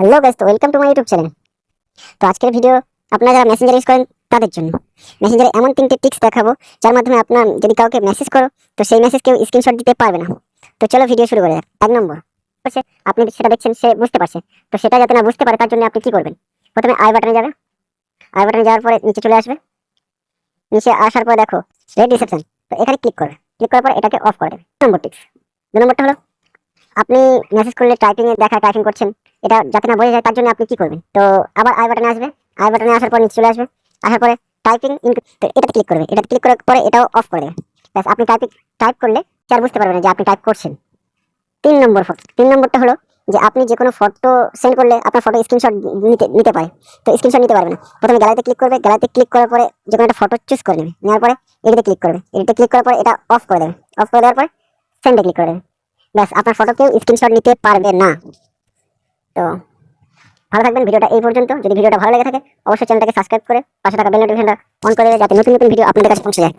Hello guys, তো welcome to my YouTube channel. তো আজকের ভিডিও আপনারা যারা মেসেঞ্জার ইউজ করেন তাদের জন্য। মেসেঞ্জারে এমন তিনটে টিপস দেখাবো যার মাধ্যমে আপনার যদি কাউকে মেসেজ করো তো সেই মেসেজ কেউ স্ক্রিনশট দিতে পারবে না। তো চলো ভিডিও শুরু করা যাক। 1 নম্বর হচ্ছে, আপনি সেটা দেখছেন সে বুঝতে পারছে, তো সেটা যাতে না বুঝতে পারে তার জন্য আপনি কি করবেন। প্রথমে আই বাটনে যাবে, আই বাটনে যাওয়ার পরে নিচে চলে আসবে। নিচে আসার পর দেখো রেড রিসেপশন, তো এখানে ক্লিক করবে। ক্লিক করার পর এটাকে অফ করে দেবে। 2 নম্বর টিপস। 2 নম্বরটা হলো, আপনি মেসেজ করলে টাইপিং করছেন, এটা যাতে না বোঝা যায় তার জন্য আপনি কি করবেন। তো আবার আই বাটনে আসবে, আই বাটনে আসার পর নিচে চলে আসবে। আসার পরে টাইপিং তো এটাতে ক্লিক করবে। এটাতে ক্লিক করার পরে এটাও অফ করে দেবে। ব্যাস, আপনি টাইপ করলে সে আর বুঝতে পারবে না যে আপনি টাইপ করছেন। 3 নম্বরটা হলো যে আপনি যে কোনো ফটো সেন্ড করলে আপনার ফটো স্ক্রিনশট নিতে পারে, তো স্ক্রিনশট নিতে পারবে না। প্রথমে গ্যালারিতে ক্লিক করবে, গ্যালারিতে ক্লিক করার পরে যে কোনো একটা ফটো চুজ করে নেবে। নেওয়ার পরে এডিটে ক্লিক করবে, এডিটে ক্লিক করার পরে এটা অফ করে দেবে। অফ করে দেওয়ার পরে সেন্ডে ক্লিক করে দেবে। ব্যাস, আপনার ফটো কেউ স্ক্রিনশট নিতে পারবে না। তো ভালো থাকবেন। ভিডিওটা এই পর্যন্ত। যদি ভিডিওটা ভালো লেগে থাকে অবশ্যই চ্যানেলটাকে সাবস্ক্রাইব করে পাশে থাকা বেল নোটিফিকেশনটা অন করে দেবে, যাতে নতুন নতুন ভিডিও আপনাদের কাছে পৌঁছে যায়।